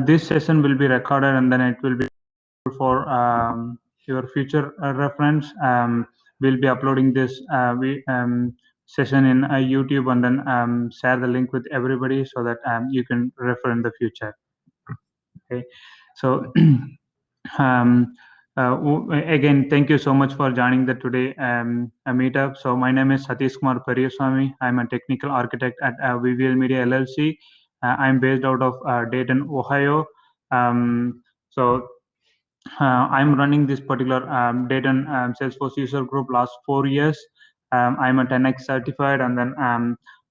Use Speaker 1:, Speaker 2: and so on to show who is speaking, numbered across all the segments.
Speaker 1: this session will be recorded and then it will be for your future reference. We'll be uploading this session in YouTube and then share the link with everybody so that you can refer in the future. Okay, so again, thank you so much for joining the today meetup. So my name is Satish Kumar Periyaswamy. I'm a technical architect at VVL Media LLC. I'm based out of Dayton, Ohio. So I'm running this particular Dayton Salesforce user group last 4 years. I'm a 10x certified, and then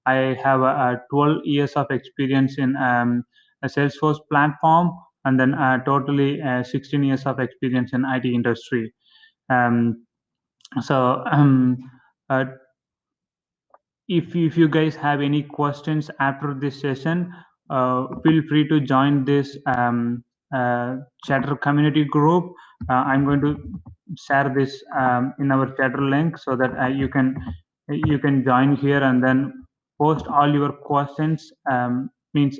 Speaker 1: I have 12 years of experience in a Salesforce platform, and then totally 16 years of experience in IT industry. So if you guys have any questions after this session, feel free to join this chatter community group. I'm going to share this in our chatter link so that you can join here and then post all your questions. Means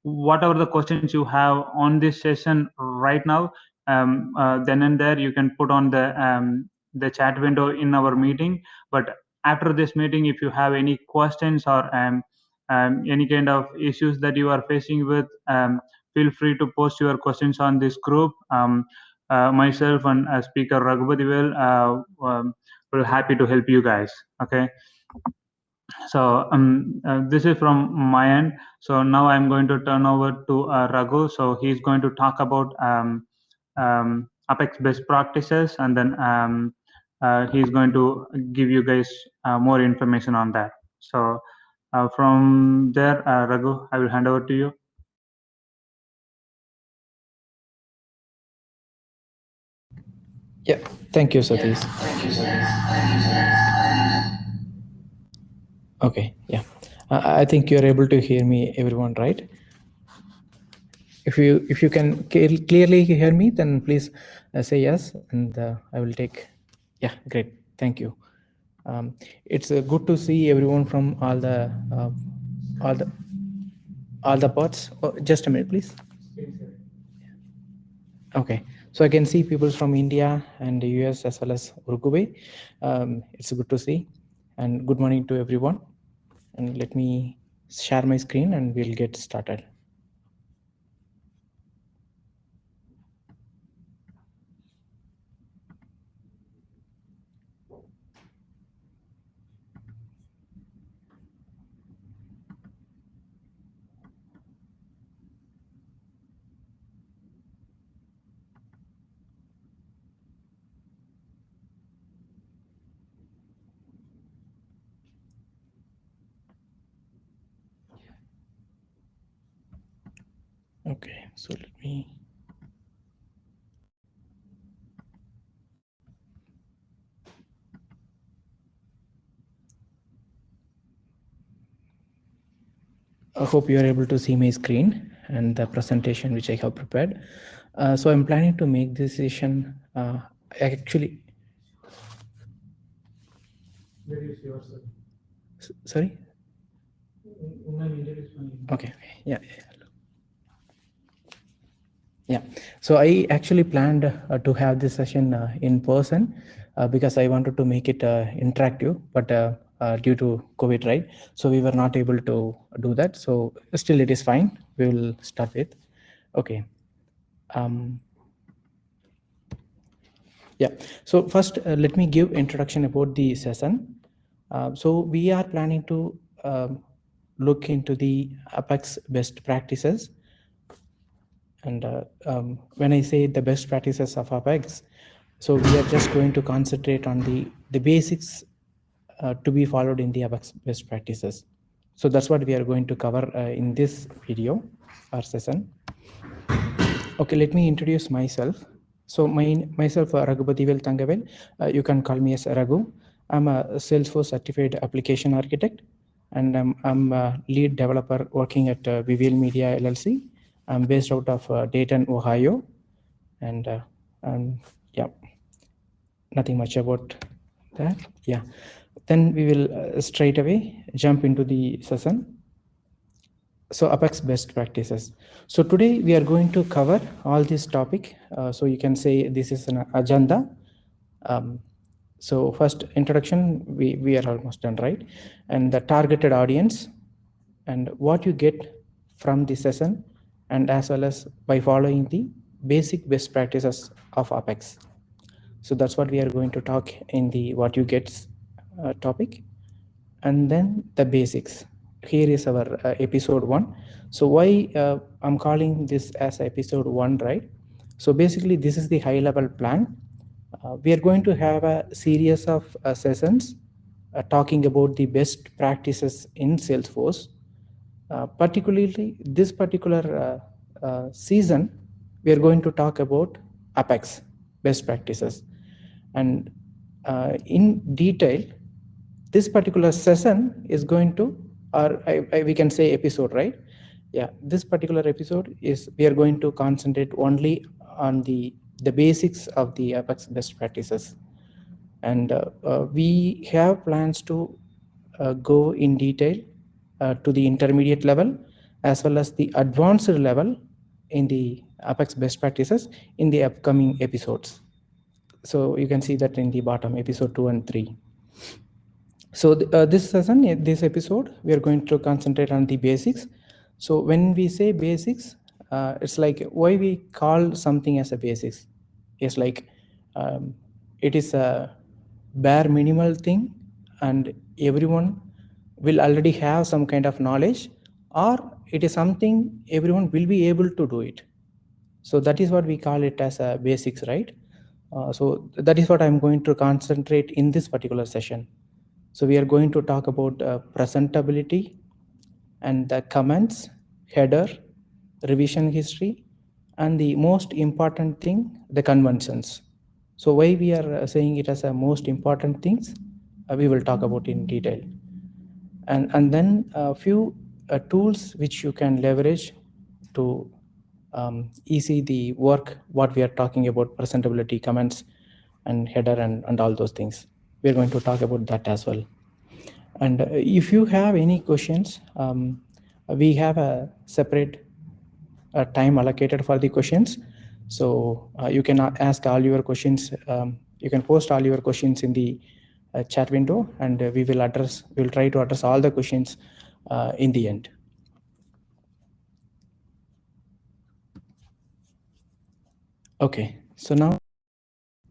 Speaker 1: whatever the questions you have on this session right now, then and there you can put on the chat window in our meeting. But after this meeting, if you have any questions or any kind of issues that you are facing with, feel free to post your questions on this group. Myself and speaker Raghupati will happy to help you guys. Okay. So this is from my end. So now I'm going to turn over to Raghu. So he's going to talk about Apex best practices, and then he's going to give you guys more information on that. So from there, Raghu, I will hand over to you.
Speaker 2: Yeah, thank you, Satish. Okay, yeah. I think you're able to hear me, everyone, right? If you can clearly hear me, then please say yes, and I will take. Yeah, great. Thank you. It's good to see everyone from all the parts. Oh, just a minute, please. Okay, so I can see people from India and the US as well as Uruguay. It's good to see, and good morning to everyone. And let me share my screen and we'll get started. Okay, so let me. I hope you are able to see my screen and the presentation which I have prepared. So I'm planning to make this session actually. Where is yours? Sorry? Okay, yeah. Yeah, so I actually planned to have this session in person because I wanted to make it interactive, but due to COVID, right? So we were not able to do that. So still it is fine. We will start with. Okay. Yeah, so first let me give introduction about the session. So we are planning to look into the Apex best practices. And when I say the best practices of Apex, so we are just going to concentrate on the basics to be followed in the Apex best practices. So that's what we are going to cover in this video or session. Okay, let me introduce myself. So myself, Raghupati Thangavel. You can call me as Raghu. I'm a Salesforce certified application architect, and I'm a lead developer working at VVL Media LLC. I'm based out of Dayton, Ohio, and yeah, nothing much about that. Yeah, then we will straight away jump into the session. So Apex best practices. So today we are going to cover all this topic. So you can say this is an agenda. So first introduction, we are almost done, right? And the targeted audience and what you get from the session, and as well as by following the basic best practices of Apex. So that's what we are going to talk in the what you get topic. And then the basics. Here is our episode 1. So why I'm calling this as episode 1, right? So basically this is the high level plan. We are going to have a series of sessions talking about the best practices in Salesforce. Particularly this particular season, we are going to talk about Apex best practices. And in detail, this particular session is going to, or we can say episode, right? Yeah, this particular episode is we are going to concentrate only on the basics of the Apex best practices. And we have plans to go in detail to the intermediate level as well as the advanced level in the Apex best practices in the upcoming episodes. So you can see that in the bottom, episode 2 and 3. So this session, this episode, we are going to concentrate on the basics. So when we say basics, it's like why we call something as a basics. It's like it is a bare minimal thing, and everyone will already have some kind of knowledge, or it is something everyone will be able to do it. So that is what we call it as a basics, right? So that is what I'm going to concentrate in this particular session. So we are going to talk about presentability and the comments, header, revision history, and the most important thing, the conventions. So why we are saying it as a most important things, we will talk about in detail. And then a few tools which you can leverage to easy the work, what we are talking about, presentability, comments, and header, and all those things. We're going to talk about that as well. And if you have any questions, we have a separate time allocated for the questions. So you can ask all your questions. You can post all your questions in the chat window, and we will try to address all the questions in the end. Okay, so now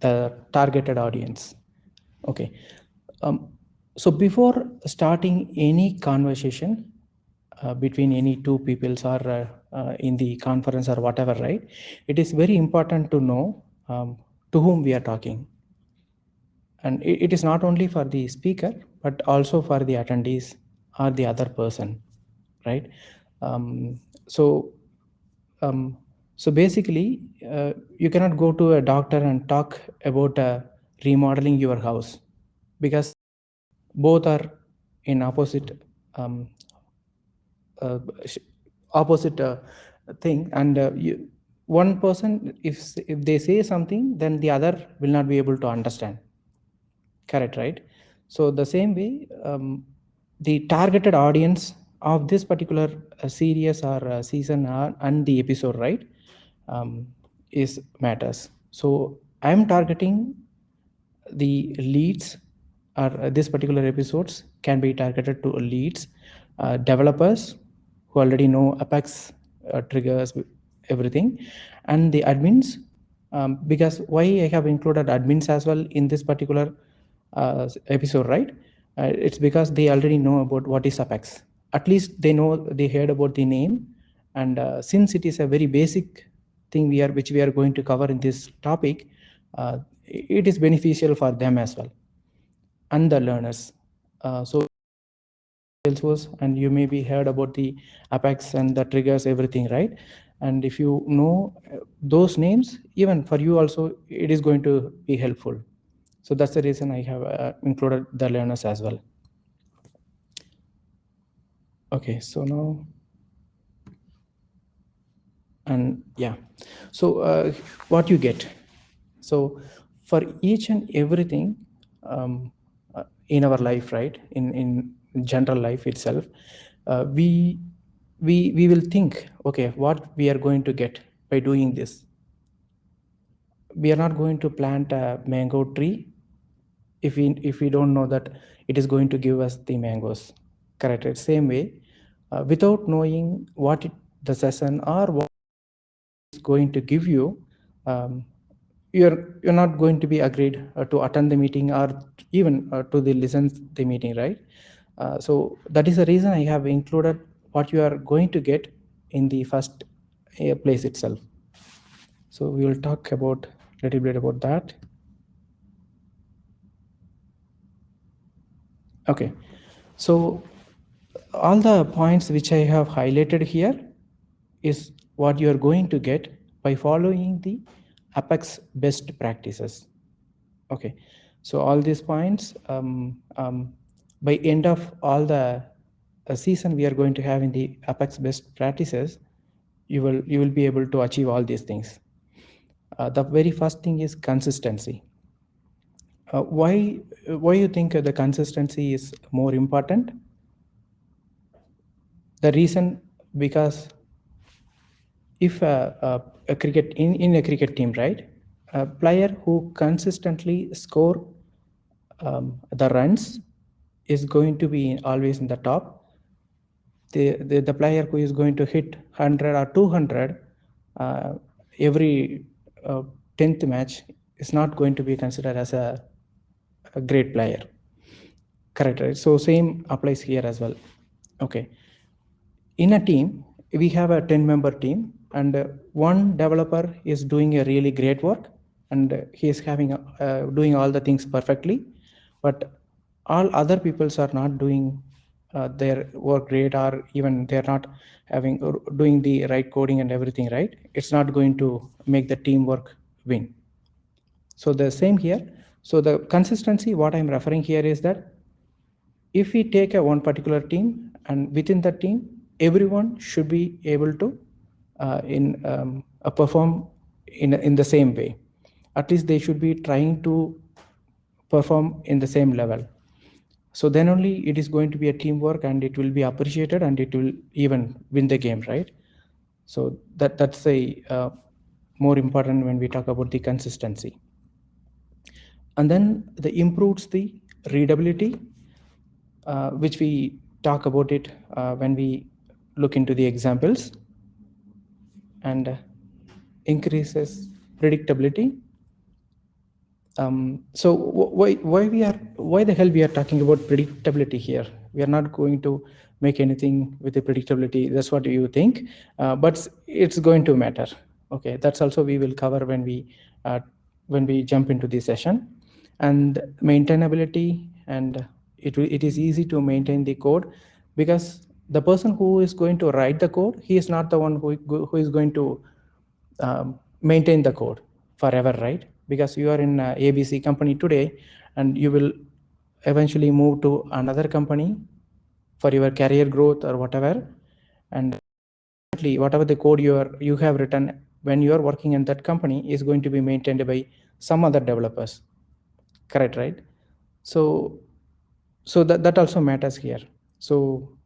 Speaker 2: the targeted audience. Okay, so before starting any conversation between any two peoples or in the conference or whatever, right? It is very important to know to whom we are talking. And it is not only for the speaker, but also for the attendees or the other person, right? So basically, you cannot go to a doctor and talk about remodeling your house, because both are in opposite uh, opposite thing. And one person, if they say something, then the other will not be able to understand. Correct, right? So the same way, the targeted audience of this particular series or season and the episode, right, is matters. So I'm targeting the leads, or this particular episodes can be targeted to leads, developers who already know Apex triggers, everything, and the admins. Because why I have included admins as well in this particular episode, right? It's because they already know about what is Apex. At least they know, they heard about the name, and since it is a very basic thing which we are going to cover in this topic, it is beneficial for them as well, and the learners. So Salesforce, and you may be heard about the Apex and the triggers, everything, right? And if you know those names, even for you also, it is going to be helpful. So that's the reason I have included the learners as well. Okay, so now, and yeah, so what you get. So for each and everything in our life, right, in general life itself, we we will think, okay, what we are going to get by doing this. We are not going to plant a mango tree if we don't know that it is going to give us the mangoes. Correct. Right? Same way, without knowing what the session or what is going to give you, you're not going to be agreed to attend the meeting or even to the listen the meeting, right? So that is the reason I have included what you are going to get in the first place itself. So we will talk about a little bit about that. Okay, so all the points which I have highlighted here is what you are going to get by following the Apex best practices. Okay, so all these points, by end of all the season we are going to have in the Apex best practices, you will be able to achieve all these things. The very first thing is consistency. Why you think the consistency is more important? The reason, because if a cricket in a cricket team, right, a player who consistently score the runs is going to be always in the top. The player who is going to hit 100 or 200 every 10th match is not going to be considered as a great player. Correct, right? So same applies here as well. Okay, in a team we have a 10-member team, and one developer is doing a really great work, and he is having doing all the things perfectly, but all other peoples are not doing their work great, or even they're not having doing the right coding and everything right. It's not going to make the teamwork win. So the same here. So the consistency, what I'm referring here is that if we take a one particular team, and within that team everyone should be able to perform in the same way. At least they should be trying to perform in the same level. So then only it is going to be a teamwork, and it will be appreciated, and it will even win the game, right? So that's a more important when we talk about the consistency. And then the improves the readability, which we talk about it when we look into the examples, and increases predictability. So why the hell we are talking about predictability here? We are not going to make anything with the predictability. That's what you think, but it's going to matter. Okay, that's also we will cover when we jump into the session. And maintainability, and it is easy to maintain the code, because the person who is going to write the code, he is not the one who is going to maintain the code forever, right? Because you are in ABC company today, and you will eventually move to another company for your career growth or whatever, and whatever the code you have written when you are working in that company is going to be maintained by some other developers. Correct, right? So that also matters here. So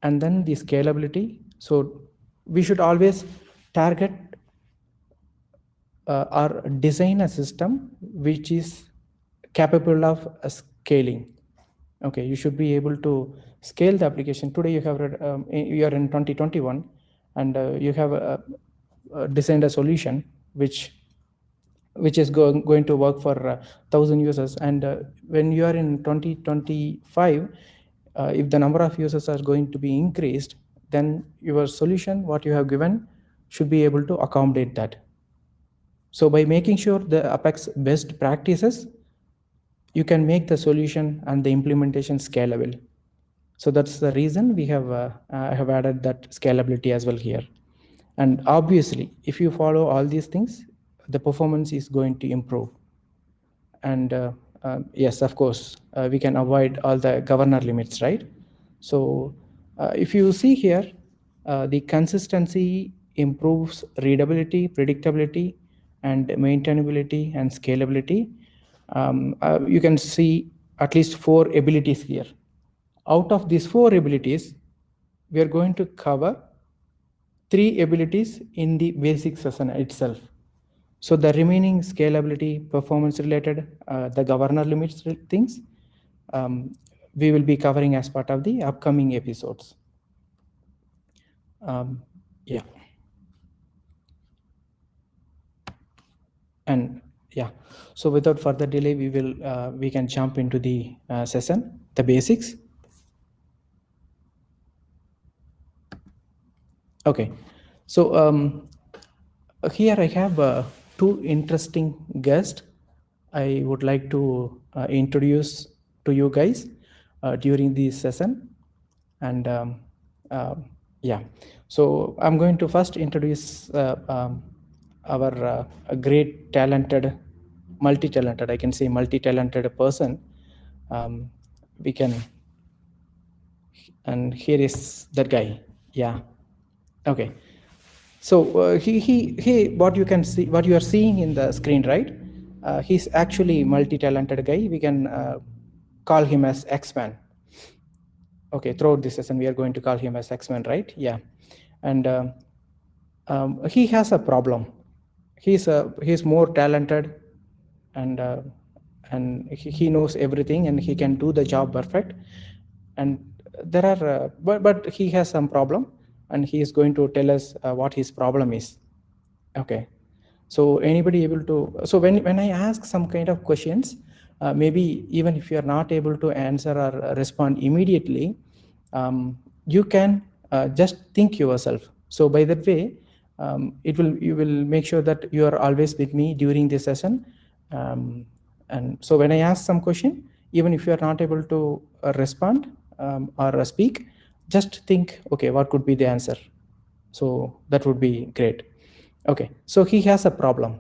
Speaker 2: and then the scalability. So we should always target or design a system which is capable of scaling. Okay, you should be able to scale the application. Today you have you are in 2021, and you have designed a solution which is going to work for 1,000 users, and when you are in 2025, if the number of users are going to be increased, then your solution, what you have given, should be able to accommodate that. So by making sure the Apex best practices, you can make the solution and the implementation scalable. So that's the reason we have I have added that scalability as well here. And obviously, if you follow all these things, the performance is going to improve. And yes, of course, we can avoid all the governor limits, right? So if you see here, the consistency improves readability, predictability, and maintainability and scalability. You can see at least 4 abilities here. Out of these 4 abilities, we are going to cover 3 abilities in the basic session itself. So the remaining scalability, performance related, the governor limits things, we will be covering as part of the upcoming episodes. Yeah. And yeah, so without further delay, we can jump into the session, the basics. Okay, so here I have 2 interesting guests I would like to introduce to you guys during this session. And yeah, so I'm going to first introduce our great talented, multi-talented, I can say multi-talented person. We can, and here is that guy. Yeah. Okay. So he what you can see, what you are seeing in the screen, right? He's actually multi-talented guy. We can call him as X-Man. Okay, throughout this session we are going to call him as X-Man, right? Yeah. And he has a problem. He's more talented, and he knows everything, and he can do the job perfect. And there are but he has some problem, and he is going to tell us what his problem is. Okay, so anybody able to, so when I ask some kind of questions, maybe even if you are not able to answer or respond immediately, you can just think yourself. So by that way, you will make sure that you are always with me during this session. And so when I ask some question, even if you are not able to respond or speak, just think, okay, what could be the answer? So that would be great. Okay, so he has a problem.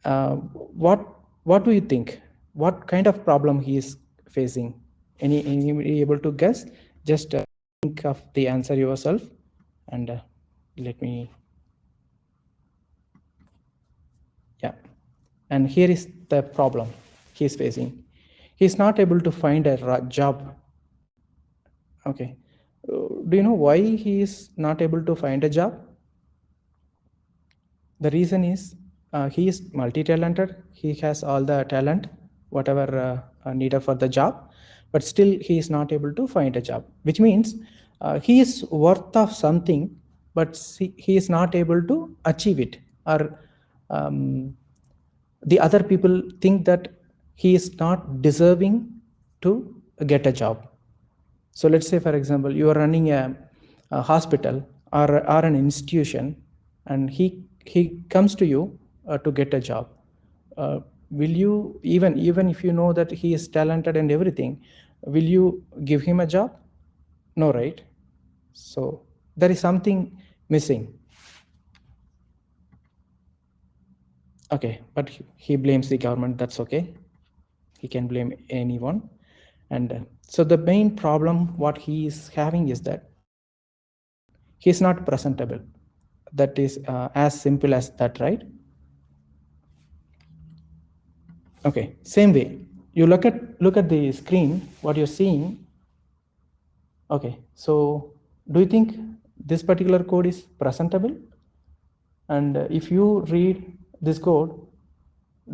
Speaker 2: What do you think? What kind of problem he is facing? Anybody able to guess? Just think of the answer yourself, and let me. Yeah, and here is the problem he is facing. He is not able to find a job. Okay, do you know why he is not able to find a job? The reason is he is multi-talented. He has all the talent, whatever needed for the job, but still he is not able to find a job, which means he is worth of something, but he is not able to achieve it, or the other people think that he is not deserving to get a job. So let's say, for example, you are running a hospital or an institution, and he comes to you to get a job. Will you, even if you know that he is talented and everything, will you give him a job? No, right? So there is something missing. Okay, but he blames the government. That's okay. He can blame anyone. And so the main problem what he is having is that he is not presentable. That is as simple as that, right? Okay, same way, you look at the screen, what you're seeing. Okay, so do you think this particular code is presentable? And if you read this code,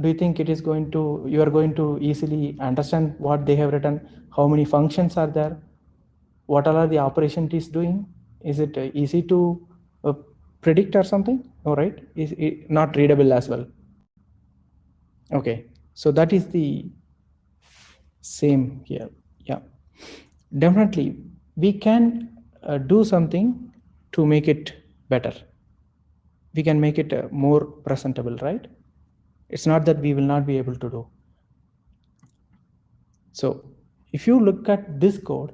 Speaker 2: do you think you are going to easily understand what they have written, how many functions are there, what all are the operation it is doing? Is it easy to predict or something? All right, is it not readable as well? Okay, so that is the same here. Yeah, definitely we can do something to make it better. We can make it more presentable, right? It's not that we will not be able to do. So if you look at this code,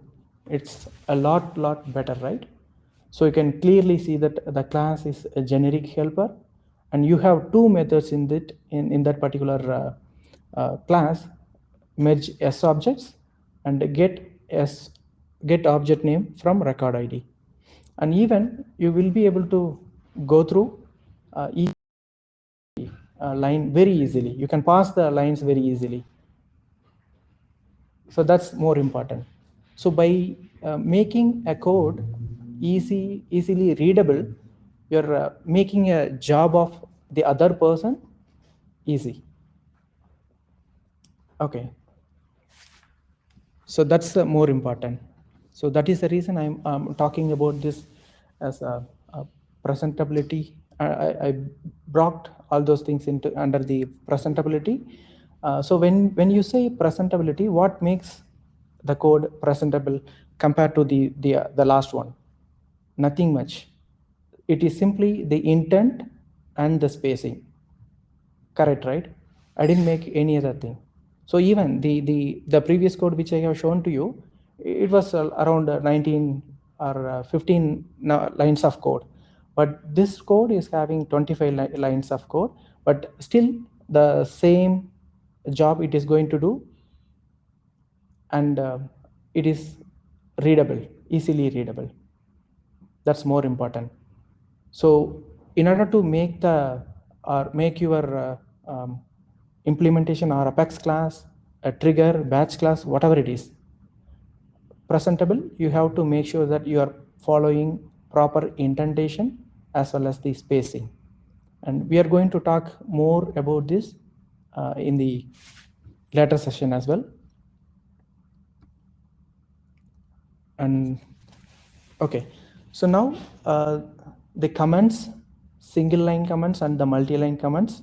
Speaker 2: it's a lot better, right? So you can clearly see that the class is a generic helper, and you have 2 methods in that particular class: merge s objects and get object name from record id. And even you will be able to go through each line very easily. You can pass the lines very easily. So that's more important. So by making a code easily readable, you're making a job of the other person easy. Okay. So that's more important. So that is the reason I'm talking about this as a presentability. I brought all those things into under the presentability. So when you say presentability, what makes the code presentable compared to the last one? Nothing much. It is simply the intent and the spacing. Correct, right? I didn't make any other thing. So even the previous code which I have shown to you, it was around 19 or 15 lines of code. But this code is having 25 lines of code, but still the same job it is going to do, and it is readable, easily readable. That's more important. So in order to make your implementation or Apex class, a trigger, batch class, whatever it is, presentable, you have to make sure that you are following proper indentation as well as the spacing. And we are going to talk more about this in the later session as well. And okay, so now the comments, single line comments and the multi-line comments.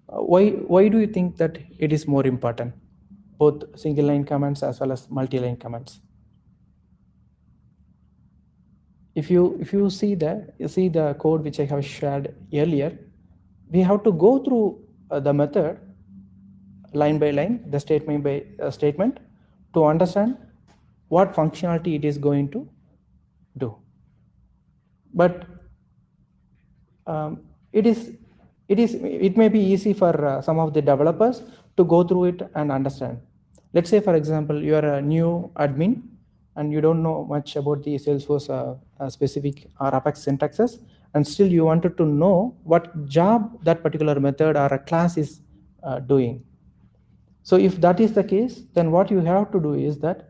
Speaker 2: Why do you think that it is more important, both single line comments as well as multi-line comments? If you see the code which I have shared earlier, we have to go through the method line by line, the statement by statement, to understand what functionality it is going to do. But it may be easy for some of the developers to go through it and understand. Let's say, for example, you are a new admin and you don't know much about the Salesforce specific or Apex syntaxes, and still you wanted to know what job that particular method or a class is doing. So if that is the case, then what you have to do is that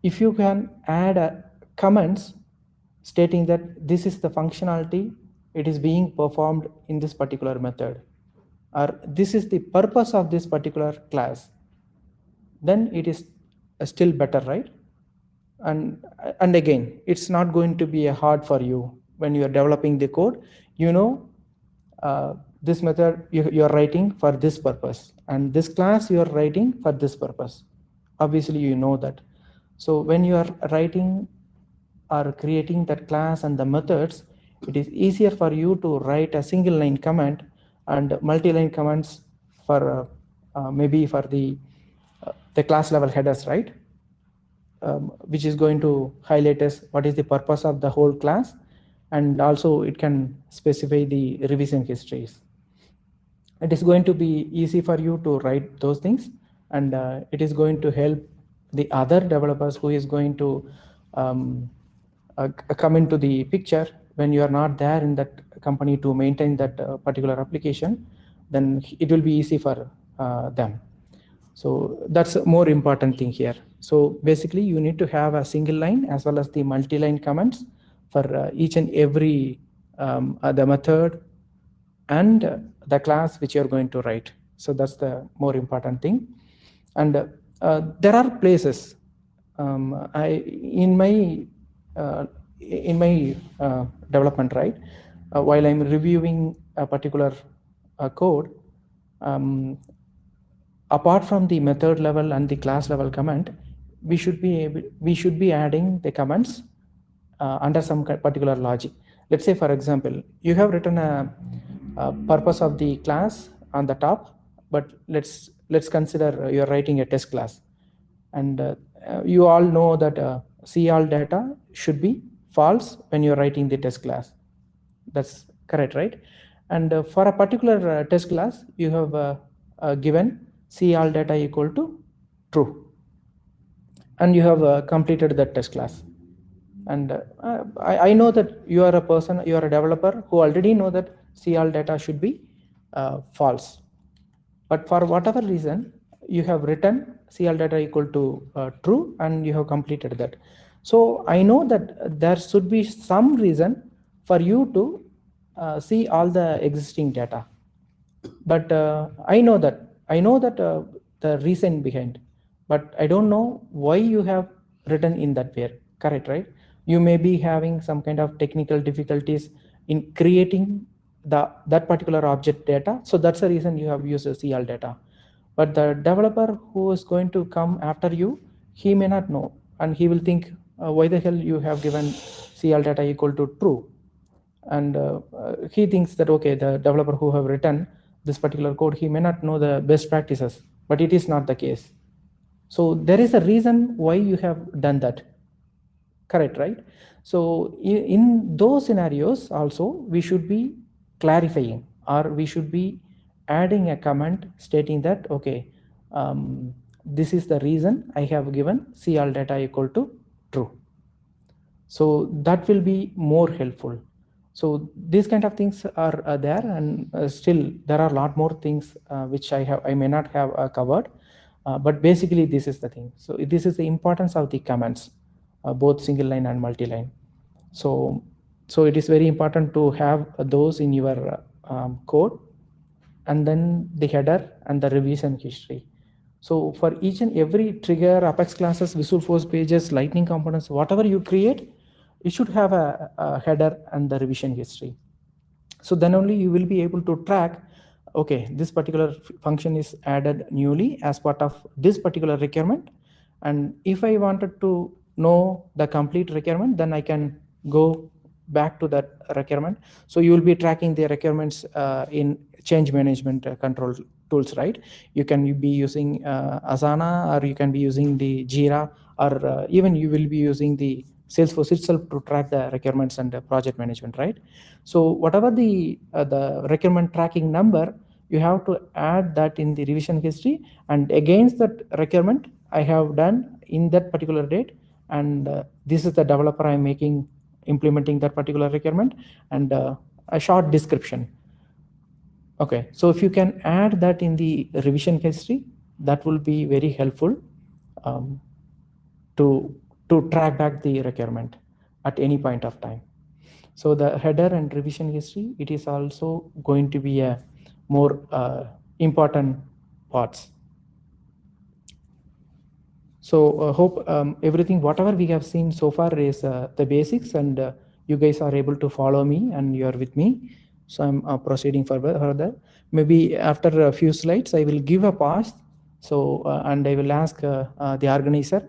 Speaker 2: if you can add comments stating that this is the functionality, it is being performed in this particular method, or this is the purpose of this particular class, then it is still better, right? And again, it's not going to be hard for you when you are developing the code. You know, this method you are writing for this purpose, and this class you are writing for this purpose. Obviously, you know that. So when you are writing or creating that class and the methods, it is easier for you to write a single line comment and multi-line comments for maybe for the class level headers, right? Which is going to highlight us what is the purpose of the whole class, and also it can specify the revision histories. It is going to be easy for you to write those things, and it is going to help the other developers who is going to come into the picture when you are not there in that company to maintain that particular application. Then it will be easy for them. So that's a more important thing here. So basically you need to have a single line as well as the multi-line comments for each and every the method and the class which you're going to write. So that's the more important thing. And there are places in my development, right? While I'm reviewing a particular code, apart from the method level and the class level comment, we should be adding the comments under some particular logic. Let's say, for example, you have written a purpose of the class on the top, but let's consider you're writing a test class, and you all know that see all data should be false when you're writing the test class. That's correct, right? And for a particular test class, you have given see all data equal to true, and you have completed that test class. And I know that you are a person, you are a developer who already know that see all data should be false. But for whatever reason, you have written CL data equal to true, and you have completed that. So I know that there should be some reason for you to see all the existing data, but I know that the reason behind, but I don't know why you have written in that way. Correct, right? You may be having some kind of technical difficulties in creating that particular object data, so that's the reason you have used a CL data. But the developer who is going to come after you, he may not know, and he will think, why the hell you have given CL data equal to true? And he thinks that, okay, the developer who have written this particular code, he may not know the best practices, but it is not the case. So there is a reason why you have done that. Correct, right? So in those scenarios also, we should be clarifying, or we should be adding a comment stating that, okay, this is the reason I have given CL data equal to true. So that will be more helpful. So these kind of things are there, and still there are a lot more things which I may not have covered, but basically this is the thing. So this is the importance of the comments, both single line and multi-line. So it is very important to have those in your code, and then the header and the revision history. So for each and every trigger, Apex classes, Visualforce pages, Lightning components, whatever you create, it should have a header and the revision history. So then only you will be able to track, okay, this particular function is added newly as part of this particular requirement. And if I wanted to know the complete requirement, then I can go back to that requirement. So you will be tracking the requirements in change management control tools, right? You can be using Asana, or you can be using the Jira, or even you will be using the Salesforce itself to track the requirements and the project management, right? So whatever the requirement tracking number, you have to add that in the revision history, and against that requirement I have done in that particular date, and this is the developer I'm making, implementing that particular requirement, and a short description. Okay, so if you can add that in the revision history, that will be very helpful to track back the requirement at any point of time. So the header and revision history, it is also going to be a more important parts. So hope everything, whatever we have seen so far is the basics, and you guys are able to follow me and you are with me. So I'm proceeding further. Maybe after a few slides, I will give a pause. So and I will ask the organizer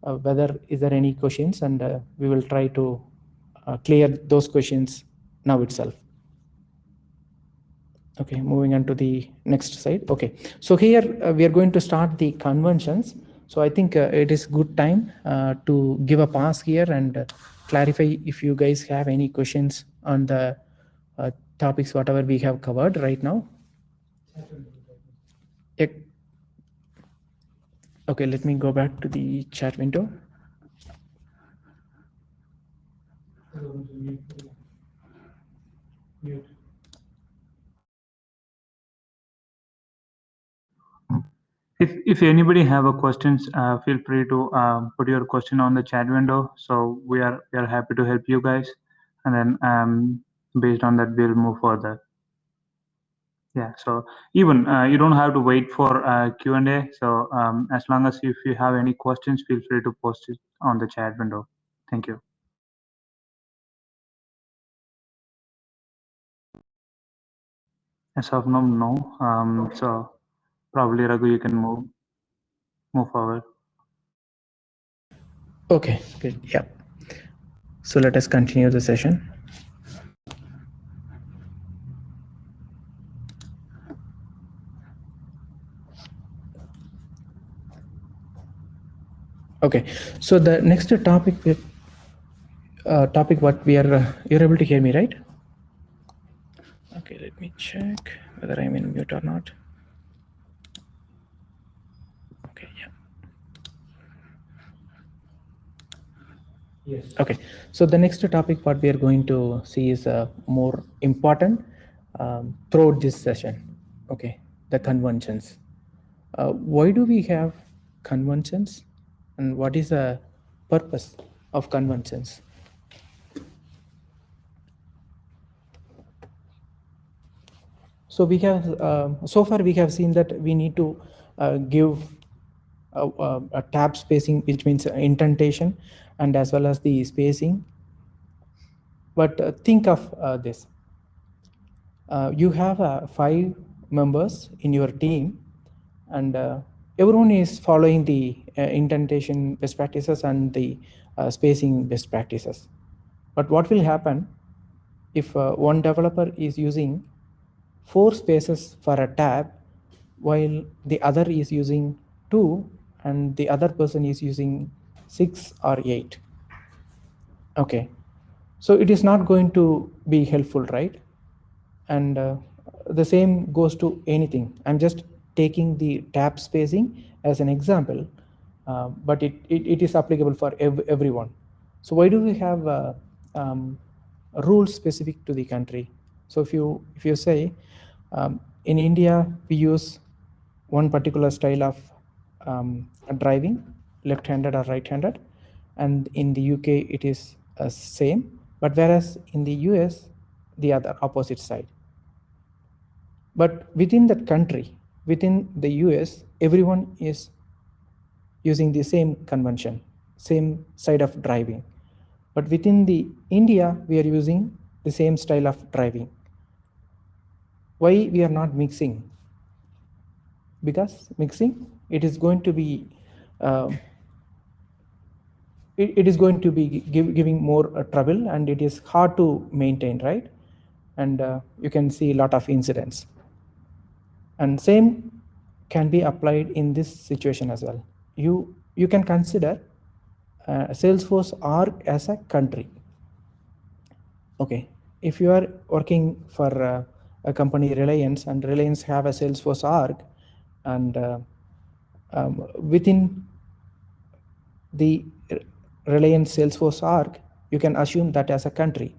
Speaker 2: whether is there any questions, and we will try to clear those questions now itself. Okay, moving on to the next slide. Okay, so here we are going to start the conventions. So I think it is good time to give a pause here and clarify if you guys have any questions on the topics, whatever we have covered right now. Okay, let me go back to the chat window.
Speaker 1: If anybody have a questions, feel free to put your question on the chat window. So we are happy to help you guys, and then based on that we'll move further. Yeah. So even you don't have to wait for Q&A. So as long as if you have any questions, feel free to post it on the chat window. Thank you. As of now, no. So probably Raghu, you can move forward.
Speaker 2: Okay, good. Yeah. So let us continue the session. Okay, so the next topic, what we are, you're able to hear me, right? Okay, let me check whether I'm in mute or not. Okay, yeah. Yes. Okay, so the next topic what we are going to see is more important throughout this session. Okay, the conventions. Why do we have conventions and what is the purpose of conventions. So we have so far we have seen that we need to give a tab spacing, which means indentation, and as well as the spacing. But think of this: you have 5 members in your team, and everyone is following the indentation best practices and the spacing best practices. But what will happen if one developer is using 4 spaces for a tab while the other is using 2 and the other person is using 6 or 8? Okay, so it is not going to be helpful, right? And the same goes to anything. I'm just taking the tab spacing as an example, but it is applicable for everyone. So why do we have rules specific to the country? So if you say in India we use one particular style of driving, left-handed or right-handed, and in the UK it is same, but whereas in the US the other opposite side. But within that country, within the US, everyone is using the same convention, same side of driving. But within the India, we are using the same style of driving. Why we are not mixing? Because mixing, it is going to be it is going to be giving more trouble, and it is hard to maintain, right? And you can see a lot of incidents. And same can be applied in this situation as well. You can consider Salesforce org as a country. Okay, if you are working for a company Reliance, and Reliance have a Salesforce org, and within the Reliance Salesforce org, you can assume that as a country,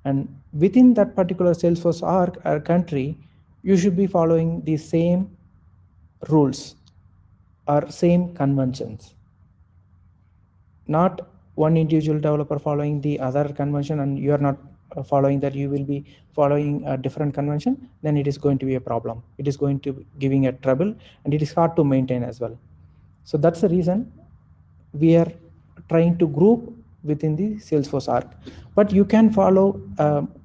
Speaker 2: and within that particular Salesforce org or country, you should be following the same rules or same conventions. Not one individual developer following the other convention and you are not following that, you will be following a different convention, then it is going to be a problem. It is going to be giving a trouble, and it is hard to maintain as well. So that's the reason we are trying to group within the Salesforce org. But you can follow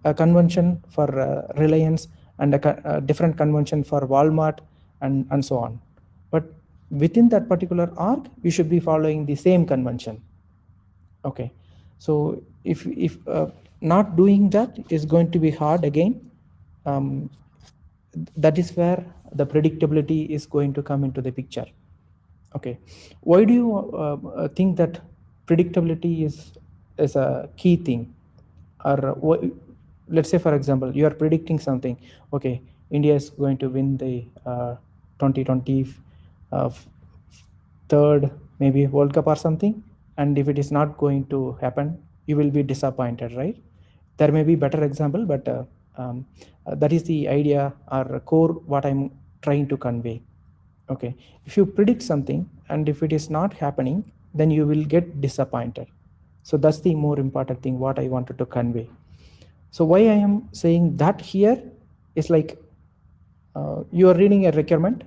Speaker 2: a convention for Reliance and a different convention for Walmart and so on. But within that particular org, you should be following the same convention. Okay, so if not doing that is going to be hard again. That is where the predictability is going to come into the picture. Okay, why do you think that predictability is a key thing? Or let's say, for example, you are predicting something. Okay, India is going to win the 2020 third maybe World Cup or something, and if it is not going to happen, you will be disappointed, right? There may be better example, but that is the idea or core what I'm trying to convey. Okay, if you predict something and if it is not happening, then you will get disappointed. So that's the more important thing what I wanted to convey. So why I am saying that here is like you are reading a requirement,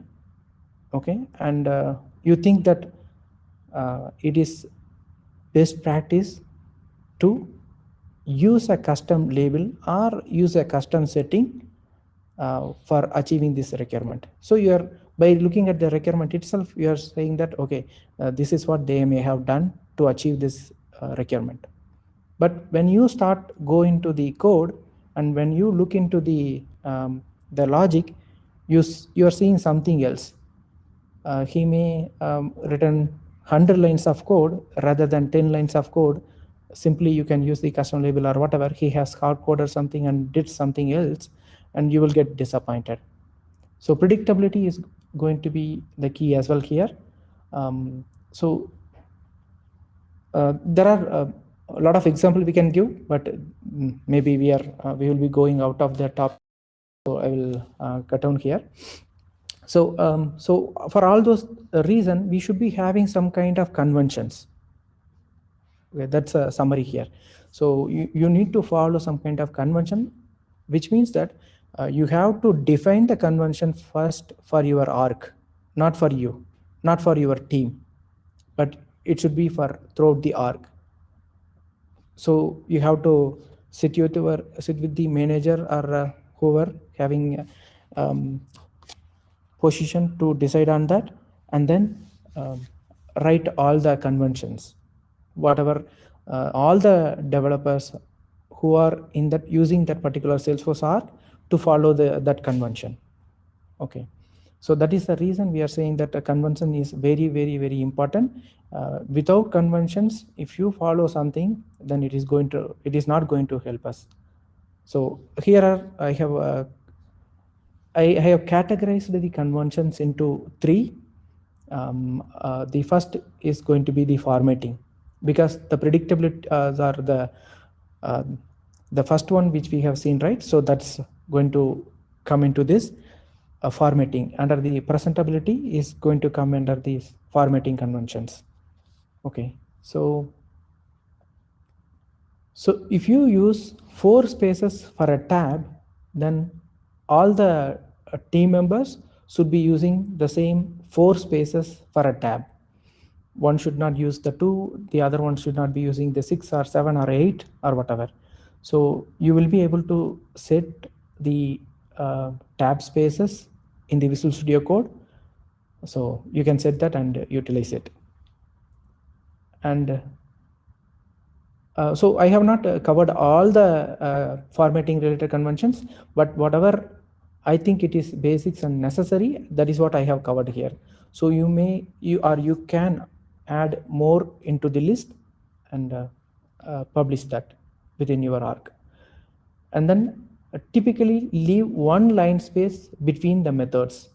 Speaker 2: okay, and you think that it is best practice to use a custom label or use a custom setting for achieving this requirement. So you are, by looking at the requirement itself, you are saying that, okay, this is what they may have done to achieve this requirement. But when you start go into the code and when you look into the logic, you are seeing something else. He may written 100 lines of code rather than 10 lines of code. Simply you can use the custom label or whatever. He has hard coded something and did something else, and you will get disappointed. So predictability is going to be the key as well here. So there are a lot of examples we can give, but maybe we will be going out of the top, so I will cut down here. So for all those reason, we should be having some kind of conventions. Okay, that's a summary here. So you need to follow some kind of convention, which means that you have to define the convention first for your org, not for you, not for your team, but it should be for throughout the org. So you have to sit with the manager or whoever having position to decide on that, and then write all the conventions, whatever all the developers who are in that using that particular Salesforce are to follow that convention. Okay, so that is the reason we are saying that a convention is very, very, very important. Without conventions, if you follow something, then it is not going to help us. So here I have categorized the conventions into 3. The first is going to be the formatting, because the predictability are the first one which we have seen, right? So that's going to come into this formatting. Under the presentability is going to come under these formatting conventions. Okay, so if you use 4 spaces for a tab, then all the team members should be using the same 4 spaces for a tab. One should not use the 2, the other one should not be using the 6 or 7 or 8 or whatever. So you will be able to set the tab spaces in the Visual Studio Code. So you can set that and utilize it. And so I have not covered all the formatting related conventions, but whatever I think it is basics and necessary, that is what I have covered here. So you can add more into the list and publish that within your org. And then typically leave one line space between the methods.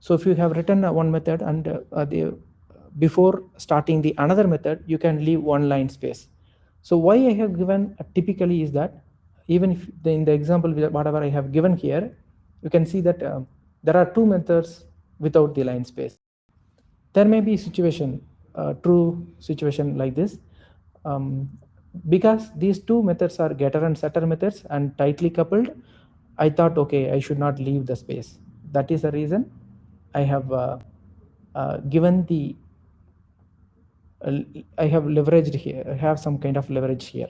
Speaker 2: So if you have written one method and before starting the another method, you can leave one line space. So why I have given typically is that even if in the example whatever I have given here, you can see that there are 2 methods without the line space. There may be true situation like this. Because these 2 methods are getter and setter methods and tightly coupled, I thought, okay, I should not leave the space. That is the reason I have given the I have leveraged here. I have some kind of leverage here.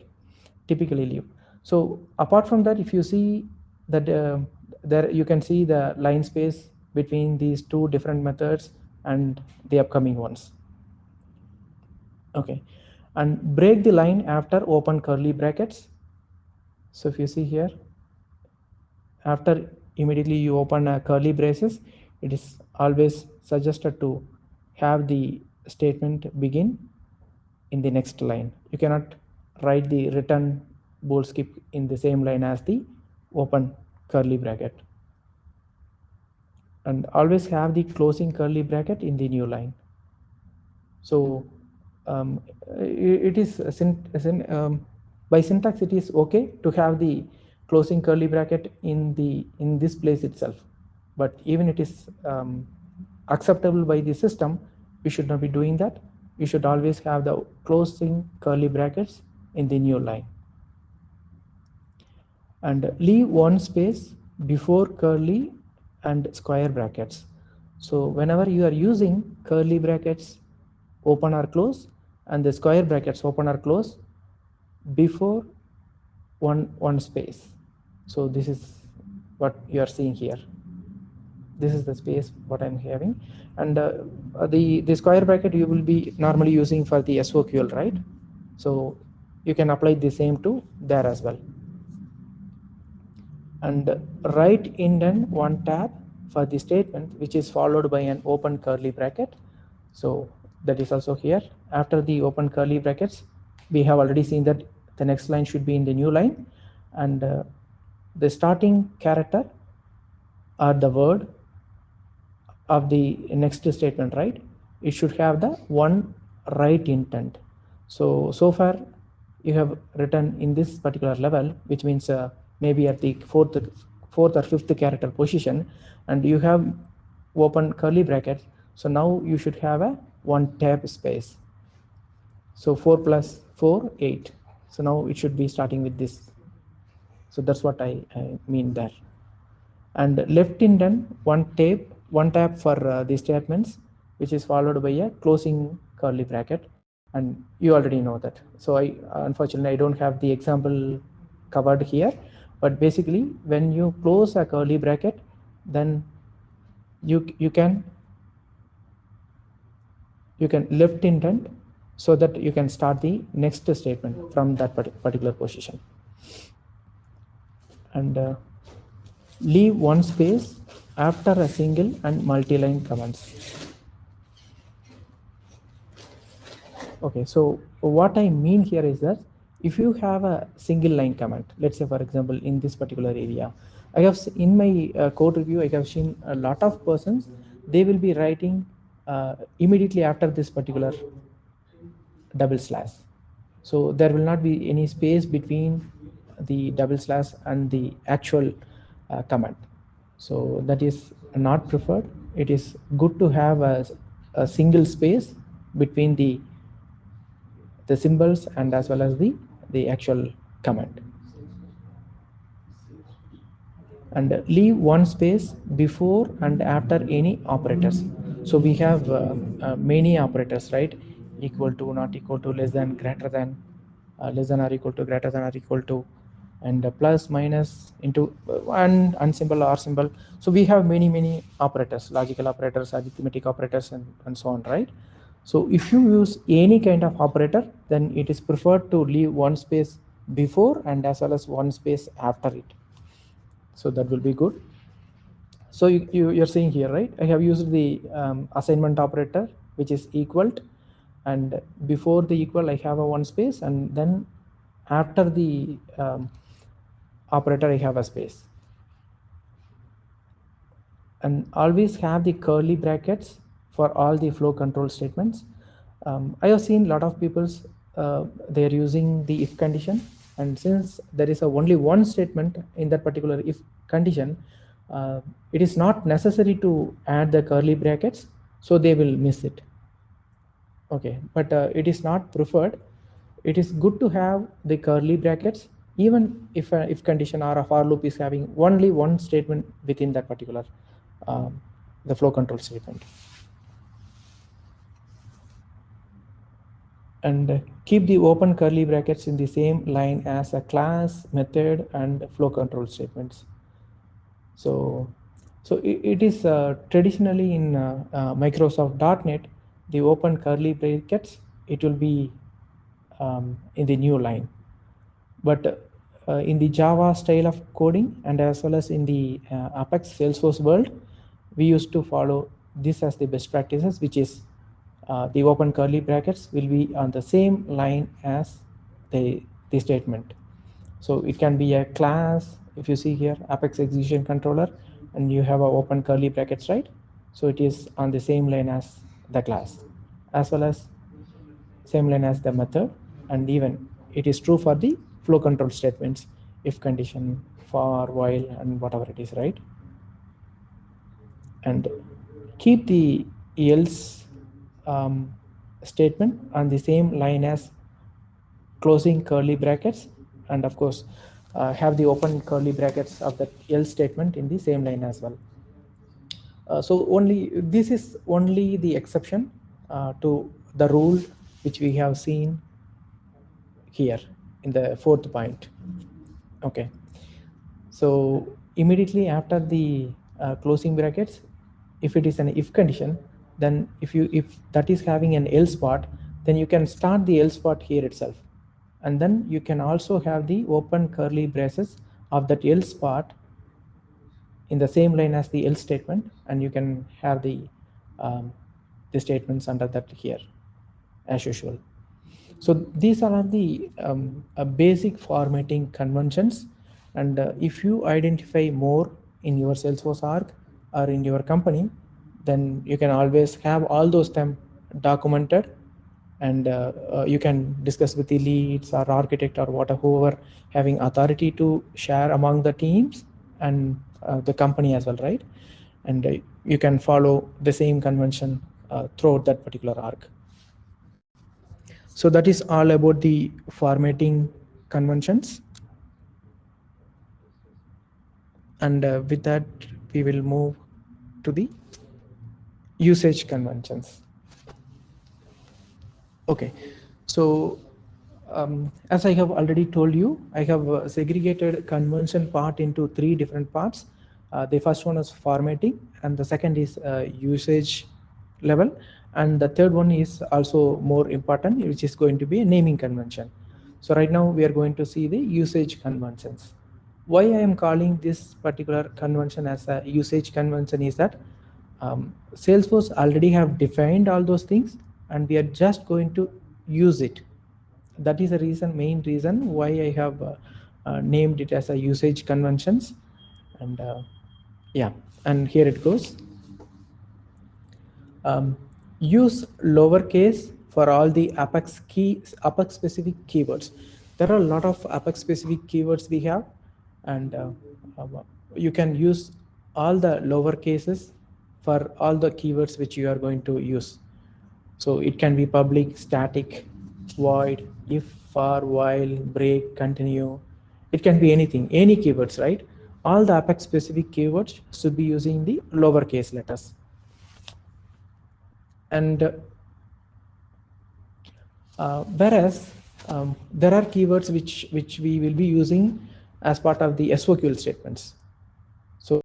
Speaker 2: Typically leave. So apart from that, if you see that there you can see the line space between these 2 different methods and the upcoming ones. Okay, and break the line after open curly brackets. So if you see here, after immediately you open curly braces, it is always suggested to have the statement begin in the next line. You cannot write the return bool skip in the same line as the open curly bracket. And always have the closing curly bracket in the new line. So it is by syntax it is okay to have the closing curly bracket in this place itself, but even it is acceptable by the system, we should not be doing that. We should always have the closing curly brackets in the new line, and leave one space before curly and square brackets. So whenever you are using curly brackets open or close and the square brackets open or close before one space. So this is what you are seeing here. This is the space what I'm having, and the square bracket you will be normally using for the SOQL, right? So you can apply the same to there as well. And write indent one tab for the statement which is followed by an open curly bracket. So that is also here. After the open curly brackets, we have already seen that the next line should be in the new line, and the starting character or the word of the next statement, right? It should have the one write intent. So far you have written in this particular level, which means maybe at the fourth or fifth character position, and you have open curly brackets. So now you should have a one tab space. So 4 plus 4, 8. So now it should be starting with this. So that's what I mean there. And left indent one tab for the statements, which is followed by a closing curly bracket, and you already know that. So I unfortunately I don't have the example covered here, but basically when you close a curly bracket, then you can left indent so that you can start the next statement from that particular position, and leave one space after a single and multi-line comments. Okay, so what I mean here is that if you have a single line comment, let's say for example in this particular area, I have in my code review I have seen a lot of persons, they will be writing immediately after this particular double slash. So there will not be any space between the double slash and the actual command. So that is not preferred. It is good to have a single space between the symbols and as well as the actual command. And leave one space before and after any operators. So we have many operators, right? Equal to, not equal to, less than, greater than, less than or equal to, greater than or equal to, and plus, minus, into, and symbol or symbol. So we have many operators, logical operators, arithmetic operators, and so on, right? So if you use any kind of operator, then it is preferred to leave one space before and as well as one space after it. So that will be good. So you're seeing here, right? I have used the assignment operator, which is equal, and before the equal I have a one space, and then after the operator I have a space. And always have the curly brackets for all the flow control statements. I have seen a lot of people they are using the if condition, and since there is only one statement in that particular if condition, it is not necessary to add the curly brackets, so they will miss it. Okay, but it is not preferred. It is good to have the curly brackets even if condition or a for loop is having only one statement within that particular the flow control statement. And keep the open curly brackets in the same line as a class, method, and flow control statements. So it is traditionally in Microsoft.NET, the open curly brackets, it will be in the new line. But in the Java style of coding and as well as in the Apex Salesforce world, we used to follow this as the best practices, which is the open curly brackets will be on the same line as the statement. So it can be a class, if you see here, Apex execution controller, and you have a open curly brackets, right? So it is on the same line as the class, as well as same line as the method, and even it is true for the flow control statements, if condition, for, while, and whatever it is, right? And keep the else statement on the same line as closing curly brackets, and of course have the open curly brackets of the else statement in the same line as well. So only this is only the exception to the rule which we have seen here in the fourth point. Okay, so immediately after the closing brackets, if it is an if condition, then if that is having an else part, then you can start the else part here itself, and then you can also have the open curly braces of that else part in the same line as the else statement, and you can have the statements under that here as usual. So these are the basic formatting conventions, and if you identify more in your Salesforce org or in your company, then you can always have all those them documented, and you can discuss with the leads or architect or whatever, whoever having authority to share among the teams and the company as well, right? and you can follow the same convention throughout that particular arc. So that is all about the formatting conventions. And with that, we will move to the usage conventions. Okay, so as I have already told you, I have segregated convention part into 3 different parts. The first one is formatting, and the second is usage level, and the third one is also more important, which is going to be a naming convention. So right now we are going to see the usage conventions. Why I am calling this particular convention as a usage convention is that Salesforce already have defined all those things, and we are just going to use it. That is the reason, main reason why I have named it as a usage conventions. And yeah, and here it goes. Use lowercase for all the Apex specific keywords. There are a lot of Apex specific keywords we have, and you can use all the lower cases for all the keywords which you are going to use. So it can be public, static, void, if, for, while, break, continue. It can be anything, any keywords, right? All the Apex specific keywords should be using the lowercase letters. And whereas there are keywords which we will be using as part of the SOQL statements. So,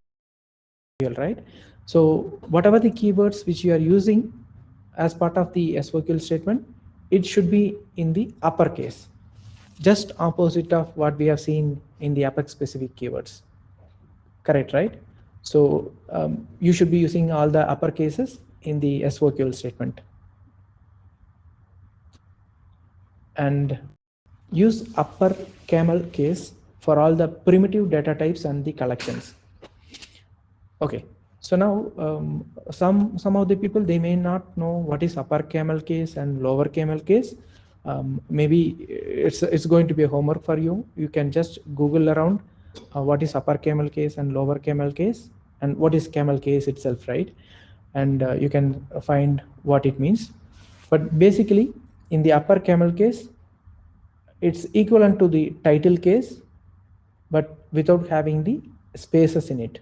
Speaker 2: right? So whatever the keywords which you are using as part of the SOQL statement, it should be in the uppercase, just opposite of what we have seen in the Apex specific keywords. Correct, right? So you should be using all the uppercases in the SOQL statement. And use upper camel case for all the primitive data types and the collections. Okay, so now some of the people, they may not know what is upper camel case and lower camel case. Maybe it's going to be a homework for you. You can just Google around what is upper camel case and lower camel case, and what is camel case itself, right? And you can find what it means. But basically, in the upper camel case, it's equivalent to the title case, but without having the spaces in it.